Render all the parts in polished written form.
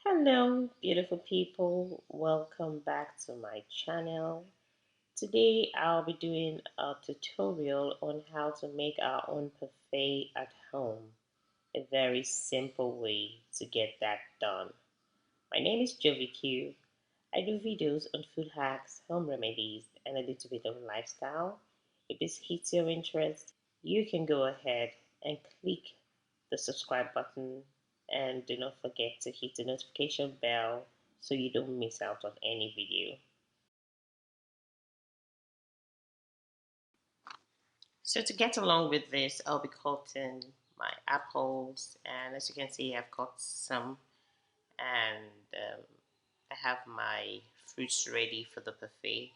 Hello, beautiful people. Welcome back to my channel. Today I'll be doing a tutorial on how to make our own parfait at home. A very simple way to get that done. My name is Jovi Q. I do videos on food hacks, home remedies, and a little bit of lifestyle. If this hits your interest, you can go ahead and click the subscribe button and do not forget to hit the notification bell so you don't miss out on any video. So to get along with this, I'll be cutting my apples, and as you can see, I've cut some, and I have my fruits ready for the parfait.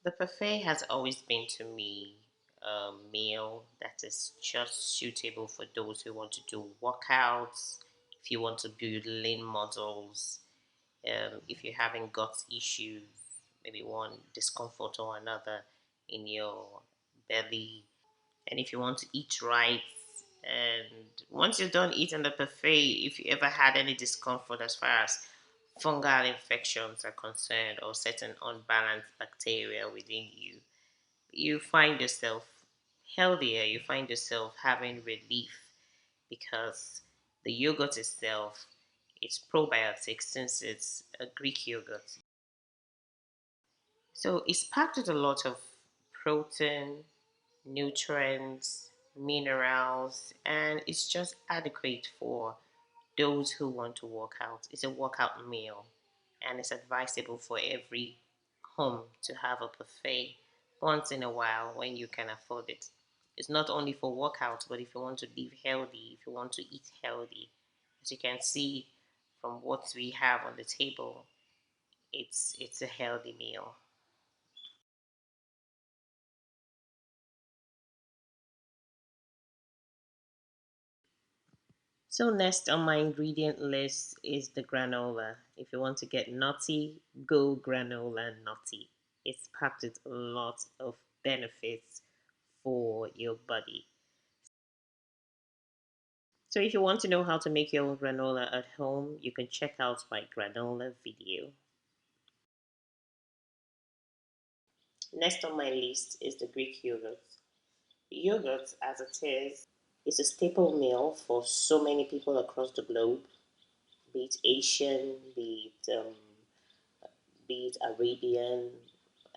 The parfait has always been to me a meal that is just suitable for those who want to do workouts, if you want to build lean muscles, if you're having gut issues, maybe one discomfort or another in your belly, and if you want to eat right. And once you're done eating the parfait, if you ever had any discomfort as far as fungal infections are concerned or certain unbalanced bacteria within you, you find yourself healthier, you find yourself having relief because the yogurt itself is probiotic since it's a Greek yogurt. So it's packed with a lot of protein, nutrients, minerals, and it's just adequate for those who want to work out. It's a workout meal, and it's advisable for every home to have a buffet once in a while when you can afford it. It's not only for workouts, but if you want to live healthy, if you want to eat healthy, as you can see from what we have on the table, it's a healthy meal. So next on my ingredient list is the granola. If you want to get nutty, go granola nutty. It's packed with a lot of benefits for your body. So if you want to know how to make your own granola at home, you can check out my granola video. Next on my list is the Greek yogurt. Yogurt, as it is a staple meal for so many people across the globe, be it Asian, be it Arabian,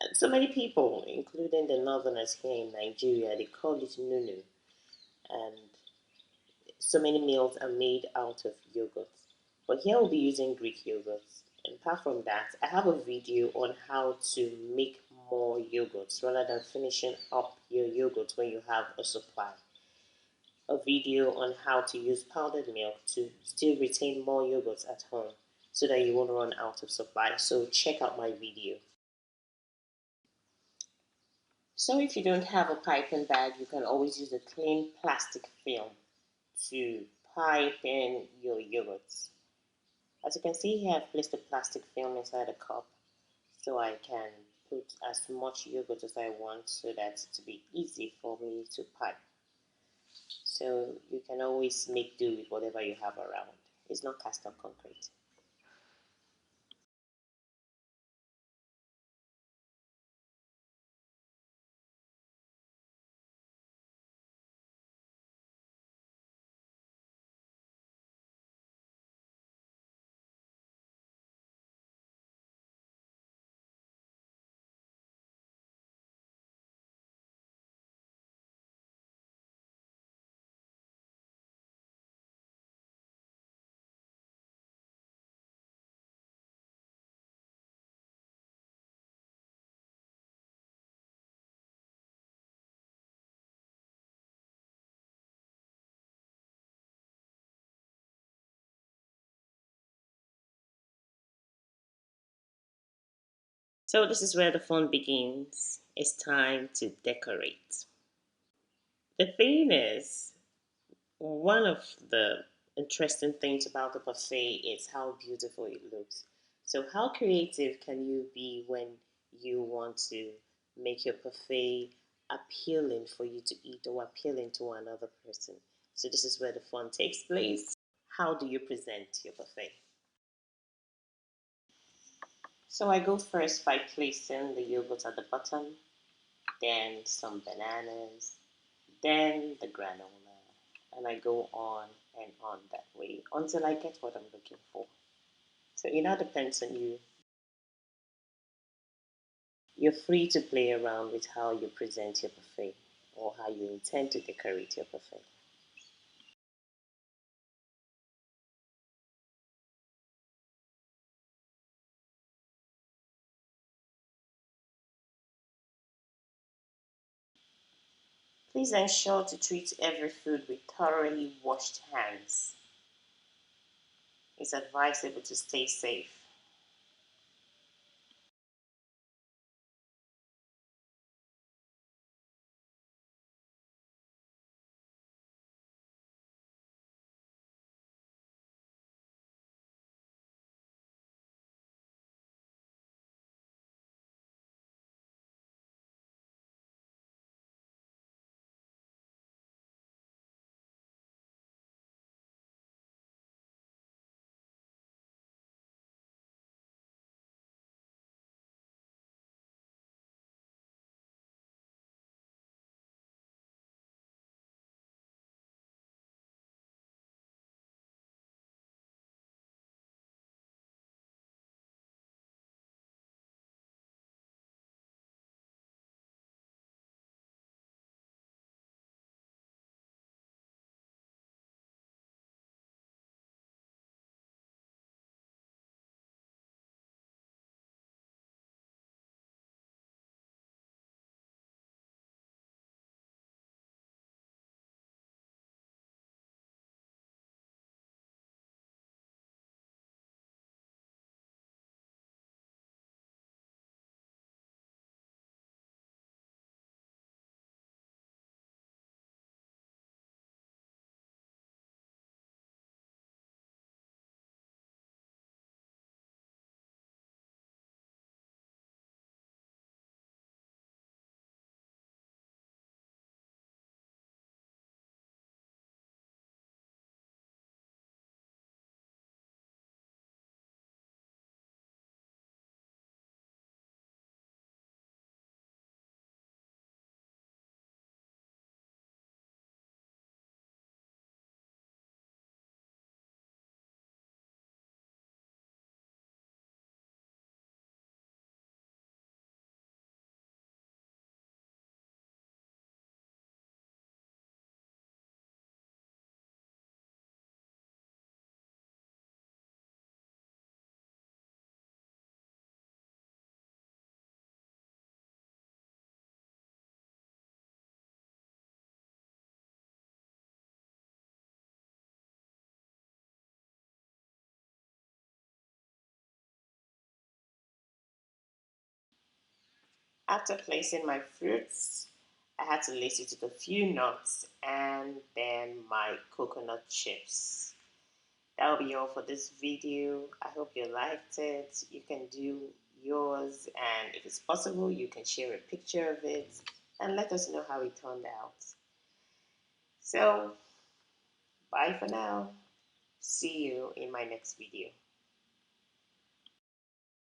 and so many people, including the Northerners here in Nigeria, they call it nunu. And so many meals are made out of yogurt. But here we'll be using Greek yogurt. And apart from that, I have a video on how to make more yogurts rather than finishing up your yogurt when you have a supply. A video on how to use powdered milk to still retain more yogurts at home so that you won't run out of supply. So check out my video. So if you don't have a piping bag, you can always use a clean plastic film to pipe in your yogurts. As you can see here, I've placed a plastic film inside a cup so I can put as much yogurt as I want so that it will be easy for me to pipe. So you can always make do with whatever you have around. It's not cast on concrete. So this is where the fun begins. It's time to decorate. The thing is, one of the interesting things about the buffet is how beautiful it looks. So, how creative can you be when you want to make your buffet appealing for you to eat or appealing to another person? So, this is where the fun takes place. How do you present your buffet? So I go first by placing the yogurt at the bottom, then some bananas, then the granola, and I go on and on that way until I get what I'm looking for. So it all depends on you. You're free to play around with how you present your buffet or how you intend to decorate your buffet. Please ensure to treat every food with thoroughly washed hands. It's advisable to stay safe. After placing my fruits, I had to lace it with a few nuts and then my coconut chips. That will be all for this video. I hope you liked it. You can do yours, and if it's possible, you can share a picture of it and let us know how it turned out. So, bye for now. See you in my next video.